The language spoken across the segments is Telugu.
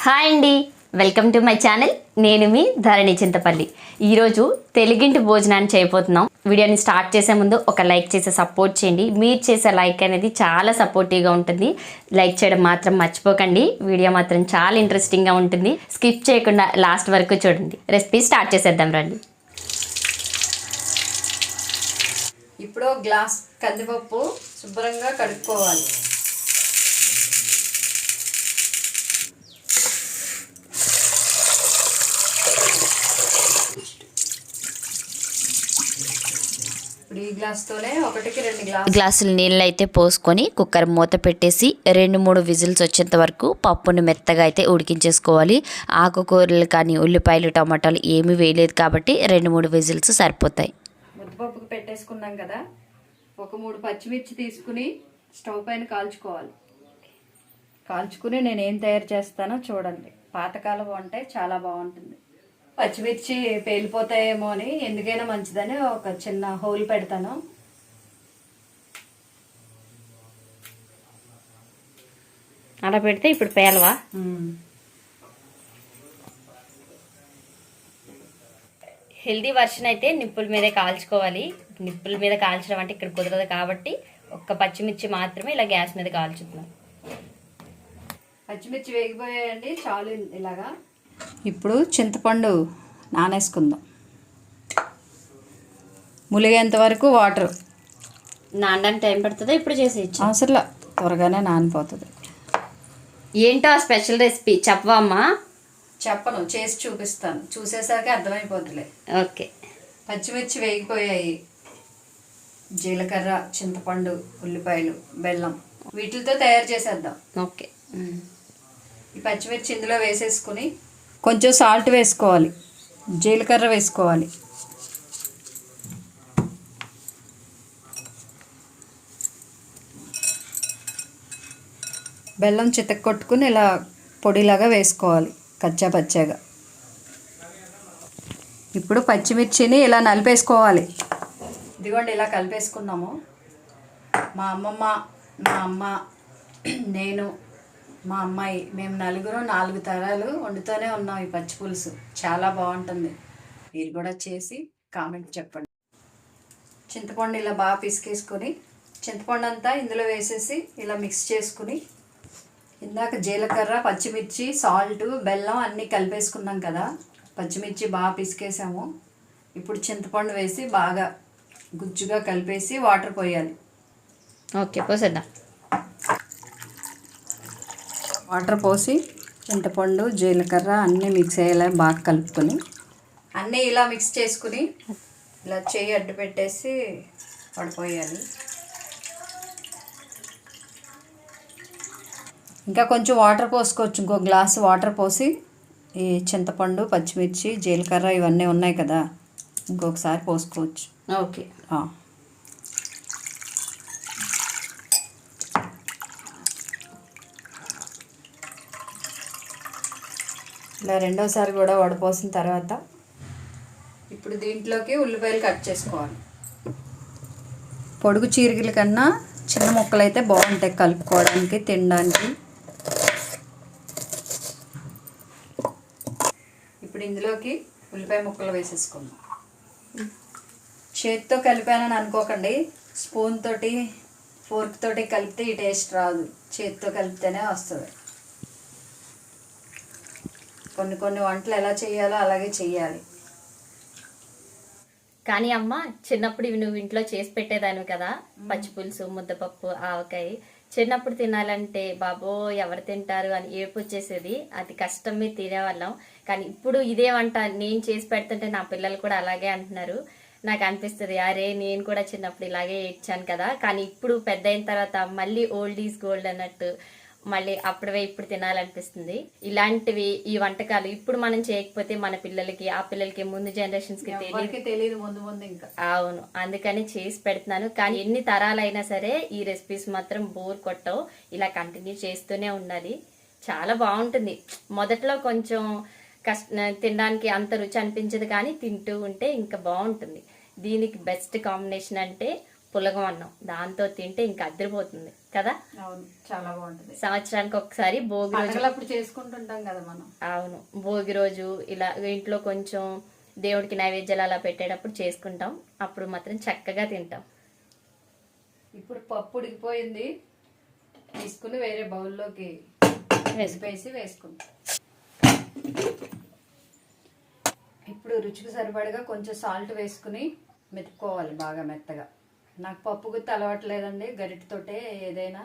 హాయ్ అండి, వెల్కమ్ టు మై ఛానల్. నేను మీ ధరణి చింతపల్లి. ఈరోజు తెలుగింటి భోజనాన్ని చేయబోతున్నాం. వీడియోని స్టార్ట్ చేసే ముందు ఒక లైక్ చేసి సపోర్ట్ చేయండి. మీరు చేసే లైక్ అనేది చాలా సపోర్టివ్గా ఉంటుంది. లైక్ చేయడం మాత్రం మర్చిపోకండి. వీడియో మాత్రం చాలా ఇంట్రెస్టింగ్గా ఉంటుంది. స్కిప్ చేయకుండా లాస్ట్ వరకు చూడండి. రెసిపీ స్టార్ట్ చేసేద్దాం రండి. ఇప్పుడు గ్లాస్ కందిపప్పు శుభ్రంగా కడుక్కోవాలి. ఇప్పుడు ఈ గ్లాస్తోనే 1-2 గ్లాసులు నీళ్ళు అయితే పోసుకొని కుక్కర్ మూత పెట్టేసి 2-3 విజిల్స్ వచ్చేంత వరకు పప్పును మెత్తగా అయితే ఉడికించేసుకోవాలి. ఆకుకూరలు కానీ ఉల్లిపాయలు టమాటాలు ఏమీ వేయలేదు కాబట్టి 2-3 విజిల్స్ సరిపోతాయి. ముద్దపప్పుకు పెట్టేసుకున్నాం కదా, ఒక 3 పచ్చిమిర్చి తీసుకుని స్టవ్ పైన కాల్చుకుని నేను ఏం తయారు చేస్తానో చూడండి. పాతకాలం వంట చాలా బాగుంటుంది. పచ్చిమిర్చి పేలిపోతాయేమో అని, ఎందుకైనా మంచిదని ఒక చిన్న హోల్ పెడతాను. అలా పెడితే ఇప్పుడు పేలవా? హెల్దీ వర్షన్ అయితే నిప్పుల మీదే కాల్చుకోవాలి. నిప్పుల మీద కాల్చడం అంటే ఇక్కడ కుదరదు కాబట్టి ఒక్క పచ్చిమిర్చి మాత్రమే ఇలా గ్యాస్ మీద కాల్చుతున్నాం. పచ్చిమిర్చి వేగిపోయాయండి, చాలు ఇలాగా. ఇప్పుడు చింతపండు నానేసుకుందాం. ములిగేంత వరకు వాటర్. నానడానికి టైం పడుతుందా? ఇప్పుడు చేసేయచ్చు? అవసరంలా, త్వరగానే నానిపోతుంది. ఏంటో ఆ స్పెషల్ రెసిపీ చెప్పవా అమ్మా? చెప్పను, చేసి చూపిస్తాను. చూసేసరికి అర్థమైపోతులే. ఓకే. పచ్చిమిర్చి వేగిపోయాయి. జీలకర్ర, చింతపండు, ఉల్లిపాయలు, బెల్లం వీటితో తయారు చేసేద్దాం. ఓకే. ఈ పచ్చిమిర్చి ఇందులో వేసేసుకుని కొంచెం సాల్ట్ వేసుకోవాలి, జీలకర్ర వేసుకోవాలి, బెల్లం చితక్కొట్టుకుని ఇలా పొడిలాగా వేసుకోవాలి కచ్చా పచ్చాగా. ఇప్పుడు పచ్చిమిర్చిని ఇలా నలిపేసుకోవాలి. ఇదిగోండి, ఇలా కలిపేసుకున్నాము. మా అమ్మమ్మ, మా అమ్మ, నేను, మా అమ్మాయి, మేము నలుగురు 4 తరాలు వండుతూనే ఉన్నాం ఈ పచ్చి పులుసు. చాలా బాగుంటుంది. మీరు కూడా చేసి కామెంట్ చెప్పండి. చింతపండు ఇలా బాగా పిసికేసుకొని చింతపండు అంతా ఇందులో వేసేసి ఇలా మిక్స్ చేసుకుని, ఇందాక జీలకర్ర, పచ్చిమిర్చి, సాల్ట్, బెల్లం అన్నీ కలిపేసుకున్నాం కదా, పచ్చిమిర్చి బాగా పిసికేసాము. ఇప్పుడు చింతపండు వేసి బాగా గుజ్జుగా కలిపేసి వాటర్ పోయాలి. ఓకే, పోసేద్దాం. వాటర్ పోసి చింతపండు, జీలకర్ర అన్నీ మిక్స్ అయ్యేలా బాగా కలుపుకొని, అన్నీ ఇలా మిక్స్ చేసుకుని ఇలా చేయి అడ్డు పెట్టేసి పడిపోయాలి. ఇంకా కొంచెం వాటర్ పోసుకోవచ్చు. ఇంకో గ్లాసు వాటర్ పోసి ఈ చింతపండు, పచ్చిమిర్చి, జీలకర్ర ఇవన్నీ ఉన్నాయి కదా, ఇంకొకసారి పోసుకోవచ్చు. ఓకే. ఇలా రెండోసారి కూడా వడపోసిన తర్వాత ఇప్పుడు దీంట్లోకి ఉల్లిపాయలు కట్ చేసుకోవాలి. పొడుగు చీరికల కన్నా చిన్న ముక్కలు అయితే బాగుంటాయి కలుపుకోవడానికి, తినడానికి. ఇప్పుడు ఇందులోకి ఉల్లిపాయ ముక్కలు వేసేసుకుందాం. చేతితో కలిపానని అనుకోకండి, స్పూన్ తోటి, ఫోర్క్ తోటి కలిపితే ఈ టేస్ట్ రాదు. చేతితో కలిపితేనే వస్తుంది. కొన్ని వంటలు ఎలా చేయాలో అలాగే చెయ్యాలి. కానీ అమ్మ, చిన్నప్పుడు ఇవి నువ్వు ఇంట్లో చేసి పెట్టేదాన్ని కదా, పచ్చి పులుసు, ముద్దపప్పు, ఆవకాయ. చిన్నప్పుడు తినాలంటే బాబో ఎవరు తింటారు అని ఏడుపు వచ్చేసేది. అది కష్టం మీద తినేవాళ్ళం. కానీ ఇప్పుడు ఇదే వంట నేను చేసి పెడుతుంటే నా పిల్లలు కూడా అలాగే అంటున్నారు. నాకు అనిపిస్తుంది, అరే నేను కూడా చిన్నప్పుడు ఇలాగే ఇచ్చాను కదా. కానీ ఇప్పుడు పెద్ద అయిన తర్వాత మళ్ళీ ఓల్డ్ ఈజ్ గోల్డ్ అన్నట్టు మళ్ళీ అప్పుడవే ఇప్పుడు తినాలనిపిస్తుంది. ఇలాంటివి ఈ వంటకాలు ఇప్పుడు మనం చేయకపోతే మన పిల్లలకి, ఆ పిల్లలకి, ముందు జనరేషన్స్ కి తెలియదు ముందు ఇంకా. అవును, అందుకని చేసి పెడుతున్నాను. కానీ ఎన్ని తరాలైనా సరే ఈ రెసిపీస్ మాత్రం బోర్ కొట్టవు. ఇలా కంటిన్యూ చేస్తూనే ఉండాలి. చాలా బాగుంటుంది. మొదట్లో కొంచెం తినడానికి అంత రుచి అనిపించదు, కానీ తింటూ ఉంటే ఇంకా బాగుంటుంది. దీనికి బెస్ట్ కాంబినేషన్ అంటే పులగం అన్నం. దాంతో తింటే ఇంకా అదిరిపోతుంది. కదా. అవును, చాలా బాగుంటుంది. సంవత్సరానికి ఒకసారి భోగి రోజు, పండగలప్పుడు చేసుకుంటుంటాం కదా మనం. అవును, భోగి రోజు ఇలా ఇంట్లో కొంచెం దేవుడికి నైవేద్యాలు అలా పెట్టేటప్పుడు చేసుకుంటాం. అప్పుడు మాత్రం చక్కగా తింటాం. ఇప్పుడు పప్పు ఉడికిపోయింది, తీసుకుని వేరే బౌల్లోకి వేసి వేసుకుంటాం. ఇప్పుడు రుచికి సరిపడగా కొంచెం సాల్ట్ వేసుకుని మెతుక్కోవాలి బాగా మెత్తగా. నాకు పప్పు గుత్తి అలవాట్లేదండి, గరిటెతోటే ఏదైనా.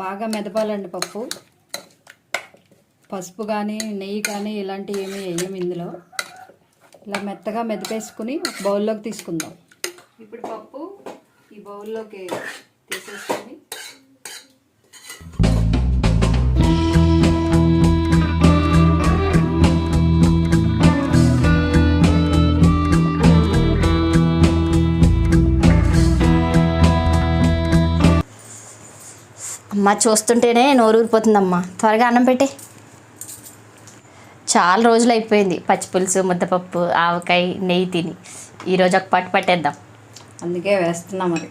బాగా మెదపాలండి పప్పు. పసుపు కానీ నెయ్యి కానీ ఇలాంటివి ఏమీ వేయం ఇందులో. ఇలా మెత్తగా మెదిపేసుకుని ఒక బౌల్లోకి తీసుకుందాం. ఇప్పుడు పప్పు ఈ బౌల్లోకి తీసేసుకొని అమ్మ చూస్తుంటేనే నోరూరిపోతుందమ్మా. త్వరగా అన్నం పెట్టే. చాలా రోజులు అయిపోయింది పచ్చిపులుసు, ముద్దపప్పు, ఆవకాయ, నెయ్యి తిని. ఈరోజు ఒక పట్టు పట్టేద్దాం. అందుకే వేస్తున్నా మరి.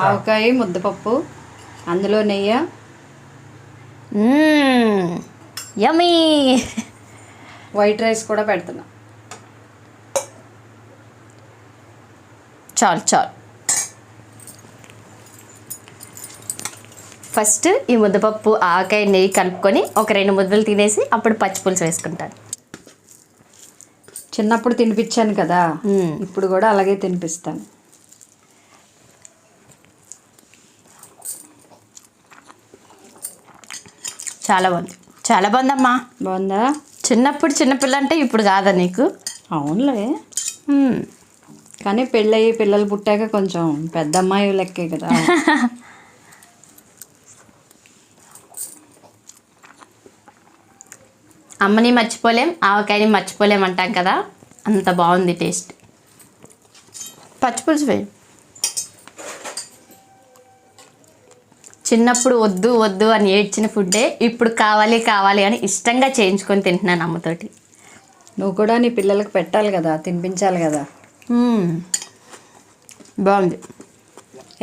ఆవకాయ, ముద్దపప్పు, అందులో నెయ్యి. యమ్మీ. వైట్ రైస్ కూడా పెడుతున్నా. చాలు చాలు. ఫస్ట్ ఈ ముద్దపప్పు, ఆవకాయ, నెయ్యి కలుపుకొని ఒక 2 ముద్దలు తినేసి అప్పుడు పచ్చిపులుసు వేసుకుంటాను. చిన్నప్పుడు తినిపించాను కదా, ఇప్పుడు కూడా అలాగే తినిపిస్తాను. చాలా బాగుంది, చాలా బాగుందమ్మా. బాగుందా? చిన్నప్పుడు చిన్నపిల్ల అంటే ఇప్పుడు కాదా నీకు? అవునులే, కానీ పెళ్ళయి పిల్లలు పుట్టాక కొంచెం పెద్ద అమ్మాయి లెక్కే కదా. అమ్మని మర్చిపోలేం, ఆవకాయని మర్చిపోలేం అంటాం కదా, అంత బాగుంది టేస్ట్. పచ్చిపులుసు వేయి. చిన్నప్పుడు వద్దు వద్దు అని ఏడ్చిన ఫుడ్డే ఇప్పుడు కావాలి కావాలి అని ఇష్టంగా చేయించుకొని తింటున్నాను అమ్మతోటి. నువ్వు కూడా నీ పిల్లలకు పెట్టాలి కదా, తినిపించాలి కదా. బాగుంది.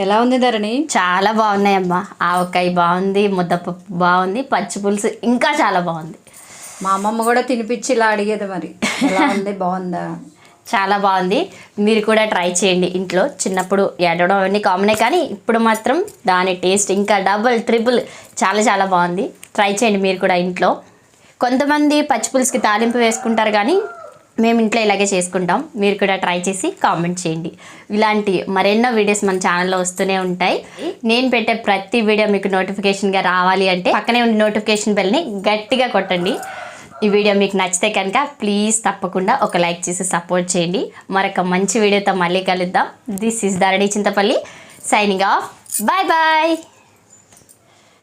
ఎలా ఉంది ధరణి? చాలా బాగున్నాయి అమ్మా. ఆవకాయ బాగుంది, ముద్దపప్పు బాగుంది, పచ్చిపులుసు ఇంకా చాలా బాగుంది. మా అమ్మమ్మ కూడా తినిపించి ఇలా అడిగేది మరి, ఎలా ఉంది, బాగుందా? చాలా బాగుంది. మీరు కూడా ట్రై చేయండి ఇంట్లో. చిన్నప్పుడు ఏడవడం అవన్నీ కామనే, కానీ ఇప్పుడు మాత్రం దాని టేస్ట్ ఇంకా డబుల్ ట్రిపుల్ చాలా చాలా బాగుంది. ట్రై చేయండి మీరు కూడా ఇంట్లో. కొంతమంది పచ్చిపులుసుకి తాలింపు వేసుకుంటారు, కానీ మేము ఇంట్లో ఇలాగే చేసుకుంటాం. మీరు కూడా ట్రై చేసి కామెంట్ చేయండి. ఇలాంటి మరెన్నో వీడియోస్ మన ఛానల్లో వస్తూనే ఉంటాయి. నేను పెట్టే ప్రతి వీడియో మీకు నోటిఫికేషన్గా రావాలి అంటే పక్కనే ఉన్న నోటిఫికేషన్ బెల్ని గట్టిగా కొట్టండి. ఈ వీడియో మీకు నచ్చితే కనుక ప్లీజ్ తప్పకుండా ఒక లైక్ చేసి సపోర్ట్ చేయండి. మరొక మంచి వీడియోతో మళ్ళీ కలుద్దాం. This is Dharani Chintapalli signing off. Bye bye.